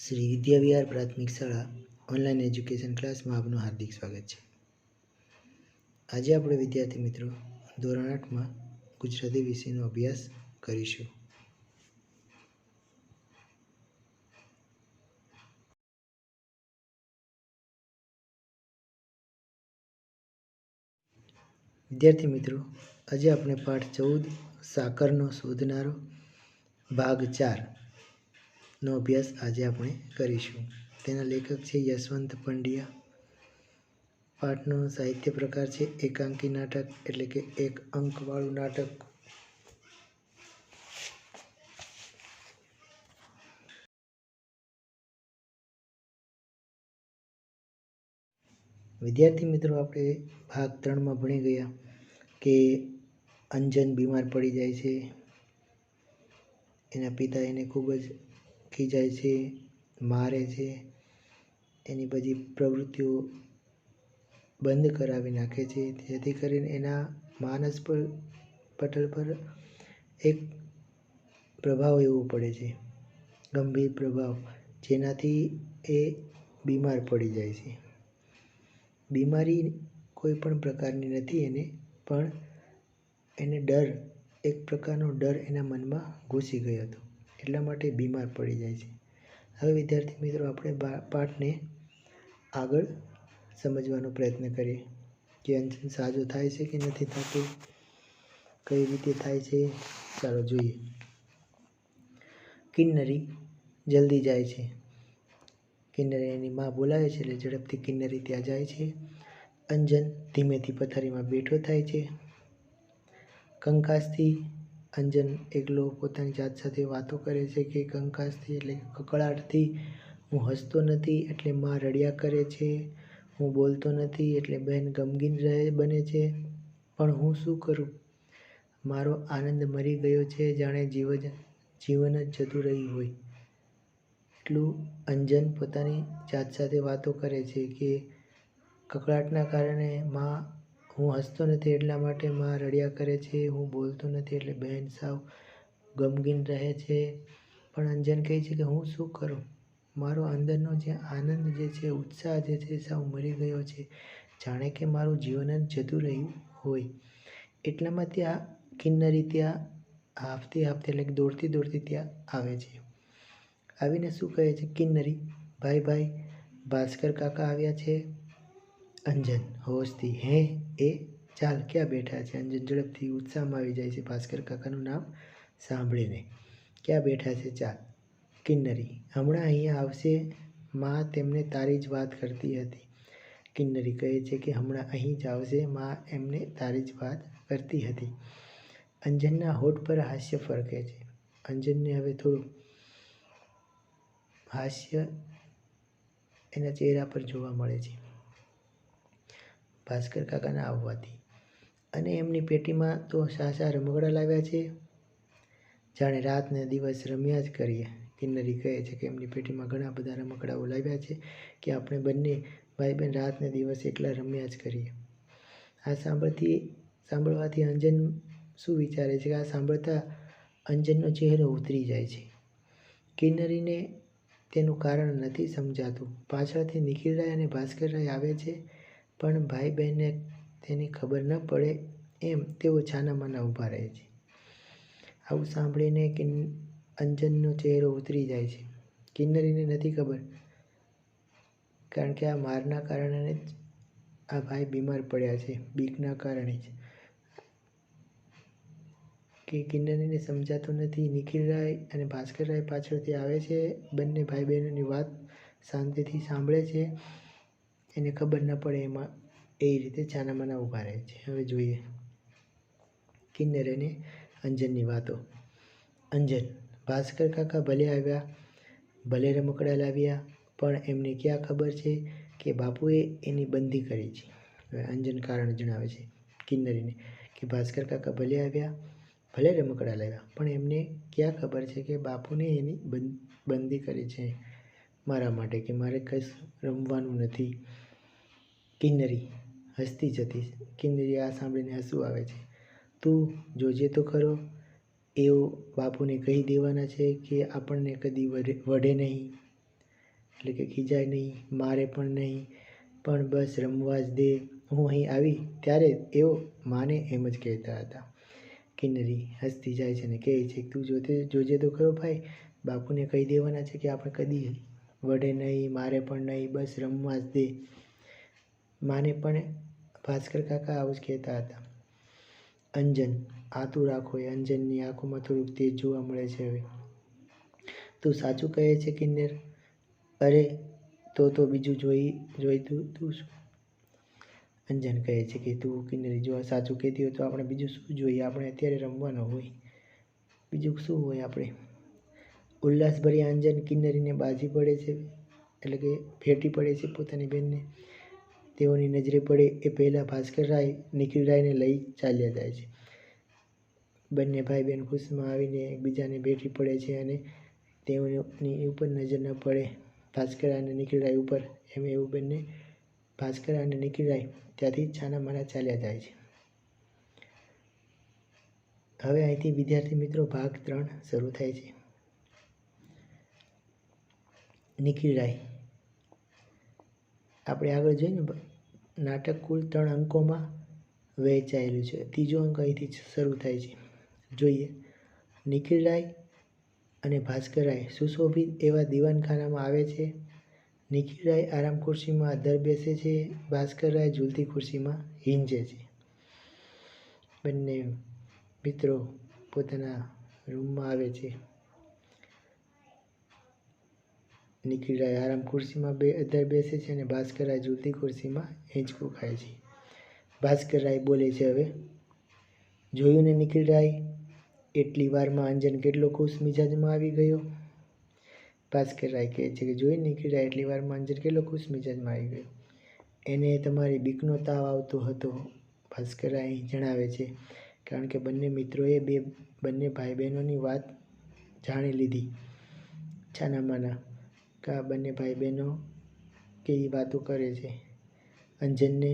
શ્રી વિદ્યાવિહાર પ્રાથમિક શાળા online education ક્લાસમાં આપનું હાર્દિક સ્વાગત છે। આજે આપણે વિદ્યાર્થી મિત્રો ધોરણ 8માં ગુજરાતી વિષયનો અભ્યાસ કરીશું। વિદ્યાર્થી મિત્રો, આજે આપણે પાઠ 14 સાકરનો શોધનારો ભાગ 4 નો અભ્યાસ આજે આપણે કરીશું। તેના લેખક છે યશવંત પંડ્યા। પાઠનો સાહિત્ય પ્રકાર છે એકાંકી નાટક, એટલે કે એક અંકવાળું નાટક। વિદ્યાર્થી મિત્રો, આપણે ભાગ 3માં ભણી ગયા કે અંજન બીમાર પડી જાય છે, એના પિતા એને ખૂબ જ ખીજાય છે, મારે છે, એની બધી પ્રવૃત્તિઓ બંધ કરાવી નાખે છે, જેથી કરીને એના માનસ પટલ પર એક પ્રભાવ એવો પડે છે, ગંભીર પ્રભાવ, જેનાથી એ બીમાર પડી જાય છે। બીમારી કોઈ પણ પ્રકારની નથી એને, પણ એને ડર, એક પ્રકારનો ડર એના મનમાં ઘૂસી ગયો હતો, એટલા માટે બીમાર પડી જાય છે। હવે વિદ્યાર્થી મિત્રો, આપણે પાઠને આગળ સમજવાનો પ્રયત્ન કરીએ કે અંજન સાજો થાય છે કે નથી થતો, કઈ રીતે થાય છે। ચાલો જોઈએ। કિન્નરી જલ્દી જાય છે। કિન્નરી એની માં બોલાવે છે એટલે ઝડપથી કિન્નરી ત્યાં જાય છે। અંજન ધીમેથી પથારીમાં બેઠો થાય છે। કંકાસથી અંજન એકલો પોતાની જાત સાથે વાતો કરે છે કે કંકાસથી એટલે કકળાટથી હું હસતો નથી એટલે માં રડ્યા કરે છે, હું બોલતો નથી એટલે બહેન ગમગીન બને છે, પણ હું શું કરું, મારો આનંદ મરી ગયો છે, જાણે જીવન જ જતું રહ્યું હોય। એટલું અંજન પોતાની જાત સાથે વાતો કરે છે કે કકળાટના કારણે માં, હું હસતો નથી એટલા માટે માં રડ્યા કરે છે, હું બોલતો નથી એટલે બહેન સાવ ગમગીન રહે છે, પણ અંજન કહે છે કે હું શું કરું, મારો અંદરનો જે આનંદ જે છે, ઉત્સાહ જે છે, સાવ મરી ગયો છે, જાણે કે મારું જીવન જ જતું રહ્યું હોય। એટલામાં ત્યાં કિન્નરી ત્યાં હાંફતી એટલે કે દોડતી ત્યાં આવે છે। આવીને શું કહે છે કિન્નરી, ભાઈ ભાસ્કર કાકા આવ્યા છે। અંજન હોશથી, હે એ, ચાલ ક્યાં બેઠા છે। અંજન ઝડપથી ઉત્સાહમાં આવી જાય છે ભાસ્કર કાકાનું નામ સાંભળીને, ક્યાં બેઠા છે ચાલ। કિન્નરી, હમણાં અહીંયા આવશે, માં તેમને તારી જ વાત કરતી હતી। કિન્નરી કહે છે કે હમણાં અહીં જ આવશે, માં એમને તારી જ વાત કરતી હતી। અંજનના હોઠ પર હાસ્ય ફરકે છે। અંજનને હવે થોડું હાસ્ય એના ચહેરા પર જોવા મળે છે ભાસ્કર કાકાના આવવાથી, અને એમની પેટીમાં તો સાસા રમકડાં લાવ્યા છે, જાણે રાત ને દિવસ રમ્યા જ કરીએ। કિન્નરી કહે છે કે એમની પેટીમાં ઘણા બધા રમકડાઓ લાવ્યા છે કે આપણે બંને ભાઈ બહેન રાત ને દિવસ એકલા રમ્યા જ કરીએ। આ સાંભળવાથી અંજન શું વિચારે છે કે આ સાંભળતા અંજનનો ચહેરો ઉતરી જાય છે। કિન્નરીને તેનું કારણ નથી સમજાતું। પાછળથી નિખિલરાય અને ભાસ્કરરાય આવે છે, પણ ભાઈ બહેનને તેની ખબર ન પડે એમ તેઓ છાનામાના ઊભા રહે છે। આવું સાંભળીને અંજનનો ચહેરો ઉતરી જાય છે। કિન્નરીને નથી ખબર, કારણ કે આ મારના કારણે જ આ ભાઈ બીમાર પડ્યા છે, બીકના કારણે જ, કે કિન્નરીને સમજાતું નથી। નિખિલરાય અને ભાસ્કરરાય પાછળથી આવે છે, બંને ભાઈ બહેનોની વાત શાંતિથી સાંભળે છે, એને ખબર ન પડે એમાં એ રીતે છાનામાના ઊભા રહે છે। હવે જોઈએ કિન્નરી અને અંજનની વાતો। અંજન, ભાસ્કર કાકા ભલે આવ્યા, ભલે રમકડાં લાવ્યા, પણ એમને ક્યાં ખબર છે કે બાપુએ એની બંધી કરી છે। હવે અંજન કારણ જણાવે છે કિન્નરીને કે ભાસ્કર કાકા ભલે આવ્યા, ભલે રમકડાં લાવ્યા, પણ એમને ક્યાં ખબર છે કે બાપુને એની બંધી કરી છે મારા માટે, કે મારે કશું રમવાનું નથી। કિન્નરી હસતી જતી। કિન્નરી આ સાંભળીને હસવું આવે છે। તું જોજે તો ખરો, એઓ બાપુને કહી દેવાના છે કે આપણને કદી વઢે નહીં। એટલે કે ખીજાય નહીં, મારે પણ નહીં, પણ બસ રમવા જ દે. હું અહીં આવી ત્યારે એઓ માને એમ જ કહેતા હતા. કિન્નરી હસતી જાય છે અને કહે છે, તું જોજે તો ખરો ભાઈ, બાપુને કહી દેવાના છે કે આપણે કદી વઢે નહીં, મારે પણ નહીં, બસ રમવા જ દે. માને પણ ભાસ્કર કાકા આવું જ કહેતા હતા. અંજન આતું રાખો. એ અંજનની આંખોમાં થોડુંક તેજ જોવા મળે છે હવે. તું સાચું કહે છે કિન્નર? અરે તો બીજું જોઈતું તું શું? અંજન કહે છે કે તું કિન્નરી જો સાચું કહેતી હોય તો આપણે બીજું શું જોઈએ? આપણે અત્યારે રમવાનો હોય, બીજું શું હોય આપણે? ઉલ્લાસભર્યા અંજન કિન્નરીને બાજી પડે છે, એટલે કે ભેટી પડે છે પોતાની બહેનને. તેઓની નજરે પડે એ પહેલાં ભાસ્કર રાય નિખિલ રાયને લઈ ચાલ્યા જાય છે. બંને ભાઈ બહેન ખુશમાં આવીને એકબીજાને ભેટી પડે છે અને તેઓની ઉપર નજર ન પડે ભાસ્કર અને નિખિલ રાય ઉપર, એવું બંને ભાસ્કર અને નિખિલ રાય ત્યાંથી છાના માના ચાલ્યા જાય છે. હવે અહીંથી વિદ્યાર્થી મિત્રો ભાગ 3 શરૂ થાય છે. નિખિલ રાય, આપણે આગળ જોઈને નાટક કુલ 3 અંકોમાં વહેંચાયેલું છે. ત્રીજો અંક અહીંથી શરૂ થાય છે. જોઈએ. નિખિલ રાય અને ભાસ્કર રાય સુશોભિત એવા દીવાનખાનામાં આવે છે. નિખિલ રાય આરામ ખુરશીમાં અધ્ધર બેસે છે. ભાસ્કર રાય ઝૂલતી ખુરશીમાં હીંજે છે. બંને મિત્રો પોતાના રૂમમાં આવે છે. નિખિલ રાય આરામ ખુરશીમાં અધ્ધર બેસે છે અને ભાસ્કર રાય ઝૂલતી ખુરશીમાં હિંચકું ખાય છે. ભાસ્કર રાય બોલે છે હવે. જોયું ને નિખિલ રાય, એટલી વારમાં અંજન કેટલો ખુશ મિજાજમાં આવી ગયો. ભાસ્કર રાય કહે છે કે જોઈને નિખિલ રાય, એટલી વારમાં અંજન કેટલો ખુશ મિજાજમાં આવી ગયો. એને તમારી બીકનો તાવ આવતો હતો, ભાસ્કર રાય અહીં જણાવે છે. કારણ કે બંને મિત્રોએ બંને ભાઈ બહેનોની વાત જાણી લીધી. છાનામાના બંને ભાઈ બહેનો કેવી વાતો કરે છે. અંજનને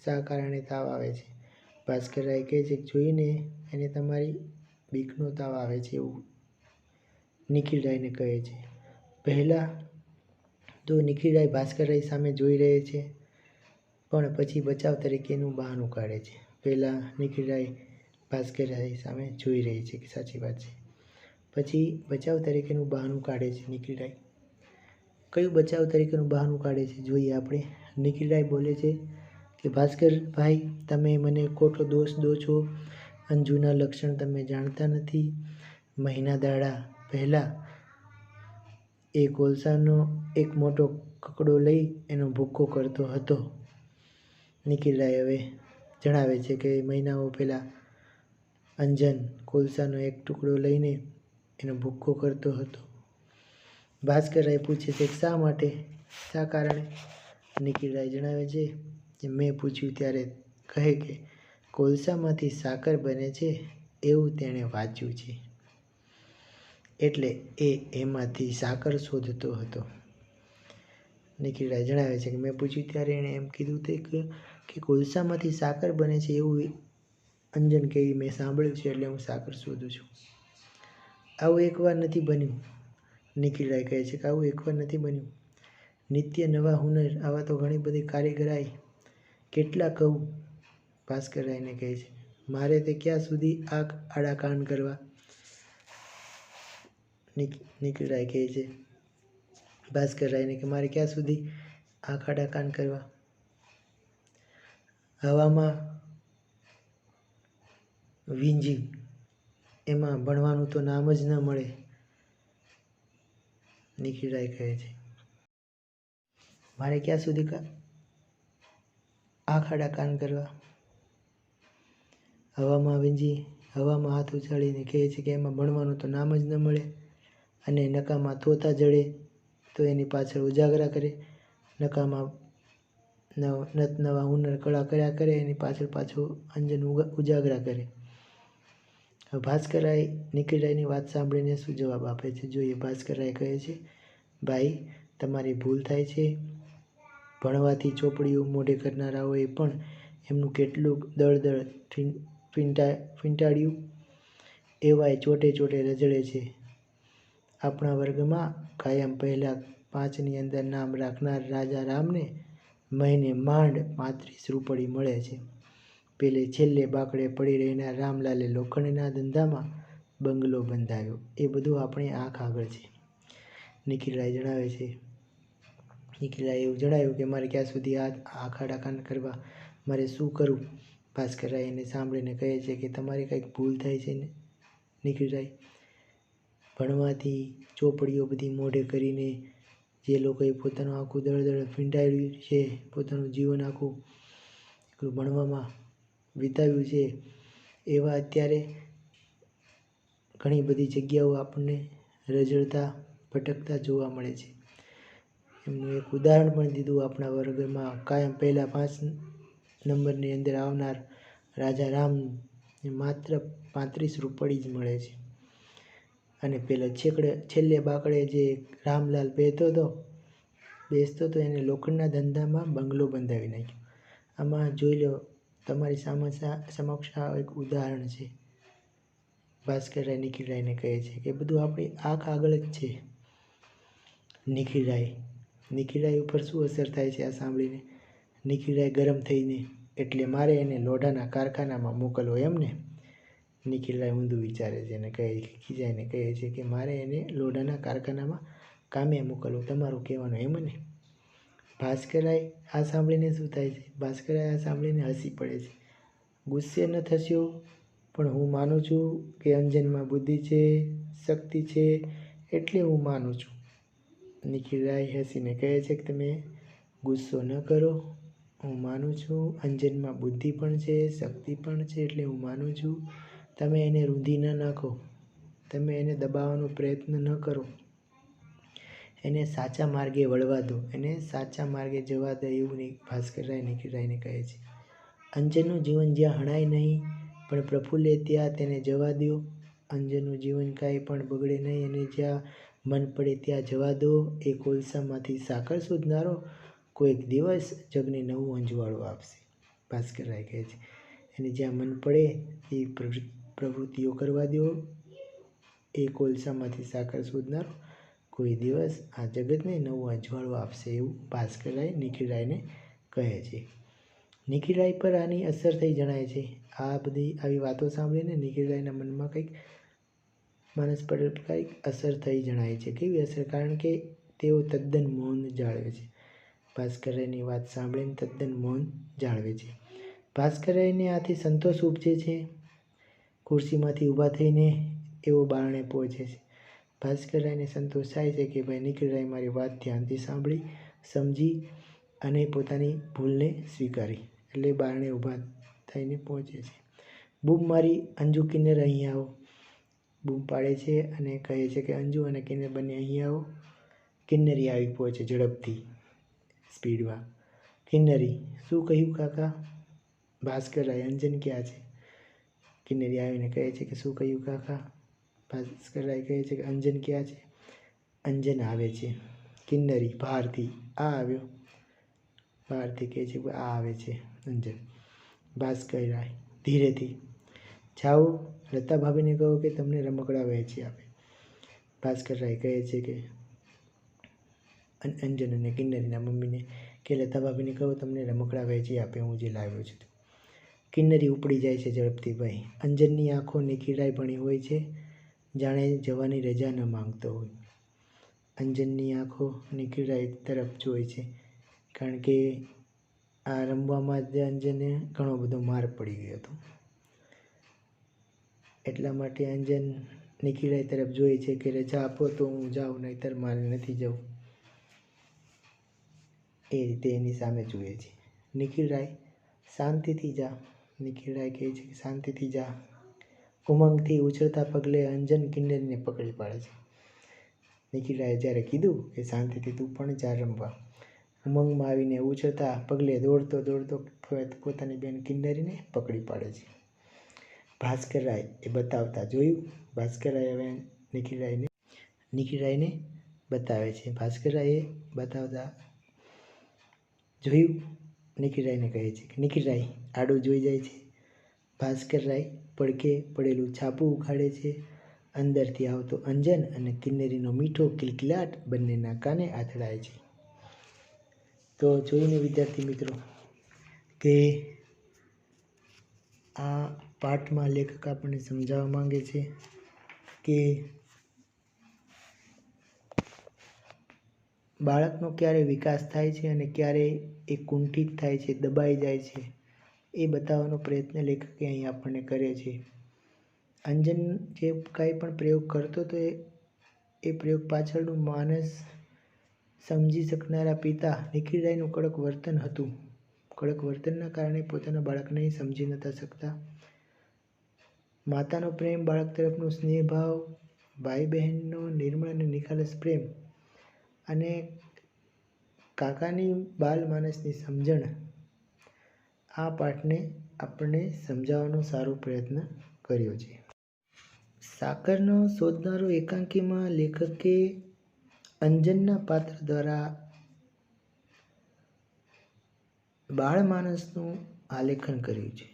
શા કારણે તાવ આવે છે? ભાસ્કર રાય કહે છે, જોઈને એને તમારી બીકનો તાવ આવે છે એવું નિખિલ રાયને કહે છે. પહેલાં તો નિખિલ રાય ભાસ્કર રાય સામે જોઈ રહે છે, પણ પછી બચાવ તરીકેનું બહાનું કાઢે છે. પહેલાં નિખિલ રાય ભાસ્કર રાય સામે જોઈ રહી છે કે સાચી વાત છે. પછી બચાવ તરીકેનું બહાનું કાઢે છે નિખિલ રાય. કયું બચાવ તરીકેનું બહાનું કાઢે છે જોઈએ આપણે. નિખિલ રાય બોલે છે કે ભાસ્કર ભાઈ, તમે મને ખોટો દોષ દો છો. અંજુના લક્ષણ તમે જાણતા નથી. મહિના દાડા પહેલાં એ કોલસાનો એક મોટો કકડો લઈ એનો ભૂક્કો કરતો હતો. નિખિલ રાય હવે જણાવે છે કે મહિનાઓ પહેલાં અંજન કોલસાનો એક ટુકડો લઈને એનો ભૂક્કો કરતો હતો. ભાસ્કર રાય પૂછે છે કે શા માટે, શા કારણે? નિખિલ રાય જણાવે છે કે મેં પૂછ્યું ત્યારે કહે કે કોલસામાંથી સાકર બને છે એવું તેણે વાંચ્યું છે, એટલે એ એમાંથી સાકર શોધતો હતો. નિખિલ રાય જણાવે છે કે મેં પૂછ્યું ત્યારે એણે એમ કીધું કે કોલસામાંથી સાકર બને છે એવું અંજન કહે મેં સાંભળ્યું છે, એટલે હું સાકર શોધું છું. આવું એકવાર નથી બન્યું. નિખિલ રાય કહે છે કે આવું એકવાર નથી બન્યું. નિત્ય નવા હુનર, આવા તો ઘણી બધી કારીગરાઈ, કેટલા કહું? ભાસ્કર રાયને કહે છે, મારે તે ક્યાં સુધી આડા કાન કરવા? નિખિલ રાય કહે છે ભાસ્કર રાયને કે મારે ક્યાં સુધી આડા કાન કરવા? હવામાં વીંજી, એમાં ભણવાનું તો નામ જ ન મળે. નિખિલ રાય કહે છે મારે ક્યાં સુધી આડા કાન કરવા? હવામાં વીંજી, હવામાં હાથ ઉછાળીને કહે છે કે એમાં ભણવાનું તો નામ જ ન મળે, અને નકામાં તોતા જડે તો એની પાછળ ઉજાગરા કરે, નકામાં નવા હુનર કળા કર્યા કરે, એની પાછળ અંજન ઉજાગરા કરે. ભાસ્કર રાય નિખિલ રાયની વાત સાંભળીને શું જવાબ આપે છે જોઈએ. ભાસ્કર રાય કહે છે, ભાઈ તમારી ભૂલ થાય છે. ભણવાથી ચોપડીઓ મોઢે કરનારાઓએ પણ એમનું કેટલું દળદળ ફીંટાડ્યું, એવાય ચોટે ચોટે રજળે છે. આપણા વર્ગમાં કાયમ પહેલાં 5ની અંદર નામ રાખનાર રાજા રામને મહિને માંડ 35 રૂપડી મળે છે. પેલે છેલ્લે બાકડે પડી રહેનાર રામલાલે લોખંડના ધંધામાં બંગલો બંધાવ્યો. એ બધું આપણી આંખ આગળ છે. નિખિલરાય જણાવે છે. નિખિલરાય એવું જણાવ્યું કે મારે ક્યાં સુધી આ ખાડાખાન કરવા, મારે શું કરવું? ભાસ્કરરાય એને સાંભળીને કહે છે કે તમારી કંઈક ભૂલ થાય છે ને નિખિલરાય. ભણવાથી ચોપડીઓ બધી મોઢે કરીને જે લોકોએ પોતાનું આખું દળદળ ફીંડાવ્યું છે, પોતાનું જીવન આખું ભણવામાં વિતાવ્યું છે, એવા અત્યારે ઘણી બધી જગ્યાઓ આપણને રઝળતા ભટકતા જોવા મળે છે. એમનું એક ઉદાહરણ પણ દીધું આપણા વર્ગમાં. કાયમ પહેલાં 5 નંબરની અંદર આવનાર રાજા રામને માત્ર 35 રૂપડી જ મળે છે. અને પેલા છેલ્લે બાકડે જે રામલાલ બેસતો હતો એને લોખંડના ધંધામાં બંગલો બંધાવી નાખ્યો. આમાં જોઈ લો, તમારી સમક્ષ આ એક ઉદાહરણ છે. ભાસ્કરરાય નિખિલરાયને કહે છે કે બધું આપણી આંખ આગળ જ છે. નિખિલરાય ઉપર શું અસર થાય છે આ સાંભળીને? નિખિલરાય ગરમ થઈને, એટલે મારે એને લોઢાના કારખાનામાં મોકલવો એમ ને? નિખિલરાય ઊંધું વિચારે છે અને ખીજાઈને કહે છે કે મારે એને લોઢાના કારખાનામાં કામે મોકલવો, તમારું કહેવાનું એમ ને? ભાસ્કરરાય આ સાંભળીને શું થાય છે? ભાસ્કરરાય આ સાંભળીને હસી પડે છે. ગુસ્સે ન થશો, પણ હું માનું છું કે અંજનમાં બુદ્ધિ છે, શક્તિ છે, એટલે હું માનું છું. નિખિલરાય હસીને કહે છે કે તમે ગુસ્સો ન કરો, હું માનું છું અંજનમાં બુદ્ધિ પણ છે, શક્તિ પણ છે, એટલે હું માનું છું. તમે એને રૂંધી ન નાખો, તમે એને દબાવવાનો પ્રયત્ન ન કરો, એને સાચા માર્ગે વળવા દો, એને સાચા માર્ગે જવા દો. એવું ભાસ્કરરાય નિખિલરાયને કહે છે. અંજનનું જીવન જ્યાં હણાય નહીં પણ પ્રફુલ્લે ત્યાં તેને જવા દો. અંજનનું જીવન કાંઈ પણ બગડે નહીં અને જ્યાં મન પડે ત્યાં જવા દો. એ કોલસામાંથી સાકર શોધનારો કોઈક દિવસ જગને નવું અંજવાળું આપશે. ભાસ્કરરાય કહે છે એને જ્યાં મન પડે એ પ્રવૃત્તિઓ કરવા દો. એ કોલસામાંથી સાકર શોધનારો કોઈ દિવસ આ જગતને નવું અજવાળું આપશે. એવું ભાસ્કરરાય નિખિલરાયને કહે છે. નિખિલરાય પર આની અસર થઈ જણાય છે. આવી વાતો સાંભળીને નિખિલરાયના મનમાં માનસ પર કંઈક અસર થઈ જણાય છે. કેવી અસર? કારણ કે તેઓ તદ્દન મૌન જાળવે છે. ભાસ્કરરાયની વાત સાંભળીને તદ્દન મૌન જાળવે છે. ભાસ્કરરાયને આથી સંતોષ ઉપજે છે. ખુરશીમાંથી ઊભા થઈને એવો બારણે પહોંચે છે. ભાસ્કરરાયને સંતોષ થાય છે કે ભાઈ નિખિલરાય મારી વાત ધ્યાનથી સાંભળી, સમજી અને પોતાની ભૂલને સ્વીકારી. એટલે બારણે ઊભા થઈને પહોંચે છે. બૂમ મારી, અંજુ કિન્નર અહીં આવો. બૂમ પાડે છે અને કહે છે કે અંજુ અને કિન્નર બંને અહીં આવો. કિન્નરી આવી પહોંચે ઝડપથી, સ્પીડમાં. કિન્નરી: શું કહ્યું કાકા? ભાસ્કરરાય: અંજન ક્યાં છે? કિન્નરી આવીને કહે છે કે શું કહ્યું કાકા? ભાસ્કરરાય કહે છે કે અંજન ક્યાં છે? અંજન આવે છે. કિન્નરી બહારથી: આ આવ્યો. બહારથી કહે છે આ આવે છે અંજન. ભાસ્કરરાય ધીરેથી: જાઓ, લતા ભાભીને કહો કે તમને રમકડા વહેંચી આપે. ભાસ્કરરાય કહે છે કે અંજન અને કિન્નરીના મમ્મીને કે લતા ભાભીને કહો તમને રમકડા વહેંચી આપે, હું જે લાવ્યો છું. કિન્નરી ઉપડી જાય છે ઝડપથી. ભાઈ અંજનની આંખો નિખિલરાય ભણી હોય છે, જાણે જવાની રજા ન માંગતો હોય. અંજનની આંખો નિખિલરાય તરફ જોઈ છે, કારણ કે આ રમવામાં જ અંજનને ઘણો બધો માર પડી ગયો હતો. એટલા માટે અંજન નિખિલરાય તરફ જોઈ છે કે રજા આપો તો હું જાઉં, નહીંતર મારે નથી જવું. એ રીતે એની સામે જુએ છે. નિખિલરાય: શાંતિથી જા. નિખિલરાય કહે છે કે શાંતિથી જા. ઉમંગથી ઉછળતા પગલે અંજન કિન્નરીને પકડી પાડે છે. નિખિલરાયે જ્યારે કીધું કે શાંતિથી તું પણ જા રમવા, ઉમંગમાં આવીને ઉછળતા પગલે દોડતો પોતાની બેન કિન્નરીને પકડી પાડે છે. ભાસ્કરરાય એ બતાવતા જોયું. ભાસ્કરરાય હવે નિખિલરાયને બતાવે છે. ભાસ્કરરાયે બતાવતા જોયું. નિખિલરાયને કહે છે કે નિખિલરાય આડું જોઈ જાય છે. ભાસ્કરરાય પડકે પડેલું છાપું ઉખાડે છે અંદરથી આવતો અંજન અને કિન્નરીનો મીઠો કિલકિલાટ બંનેના કાને આથડાય છે. તો જોઈને વિદ્યાર્થી મિત્રો કે આ પાઠમાં લેખક આપણને સમજાવવા માંગે છે કે બાળકનો ક્યારે વિકાસ થાય છે અને ક્યારે એ કુંઠિત થાય છે, દબાઈ જાય છે, એ બતાવવાનો પ્રયત્ન લેખકે અહીં આપણને કરે છે. અંજન જે કાંઈ પણ પ્રયોગ કરતો હતો એ પ્રયોગ પાછળનું માનસ સમજી શકનારા પિતા નિખિલરાયનું કડક વર્તન હતું. કડક વર્તનના કારણે પોતાના બાળકને સમજી નહોતા શકતા. માતાનો પ્રેમ, બાળક તરફનો સ્નેહભાવ, ભાઈ બહેનનો નિર્મળ અને નિખાલસ પ્રેમ અને કાકાની બાલ માનસની સમજણ આ પાઠને આપણને સમજાવવાનો સારો પ્રયત્ન કર્યો છે. સાકરનો શોધનારો એકાંકીમાં લેખકે અંજનના પાત્ર દ્વારા બાળમાનસનું આલેખન કર્યું છે.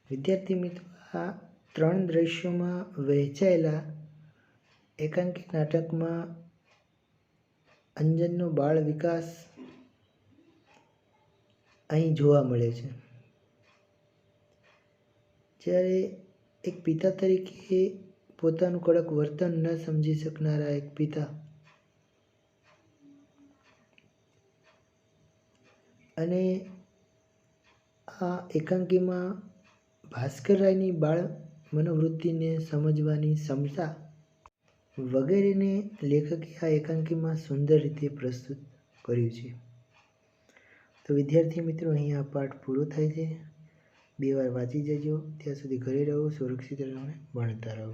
વિદ્યાર્થી મિત્રો, આ 3 દ્રશ્યોમાં વહેંચાયેલા એકાંકી નાટકમાં અંજનનો બાળ વિકાસ અહીં જોવા મળે છે. જ્યારે એક પિતા તરીકે પોતાનું કડક વર્તન ન સમજી શકનારા એક પિતા અને આ એકાંકીમાં ભાસ્કરરાયની બાળ મનોવૃત્તિને સમજવાની ક્ષમતા વગેરેને લેખકે આ એકાંકીમાં સુંદર રીતે પ્રસ્તુત કર્યું છે. તો વિદ્યાર્થી મિત્રો, અહીં આ પાઠ પૂરો થાય છે. 2 વાર વાંચી જજો. ત્યાં સુધી ઘરે રહો, સુરક્ષિત રહો અને ભણતા રહો.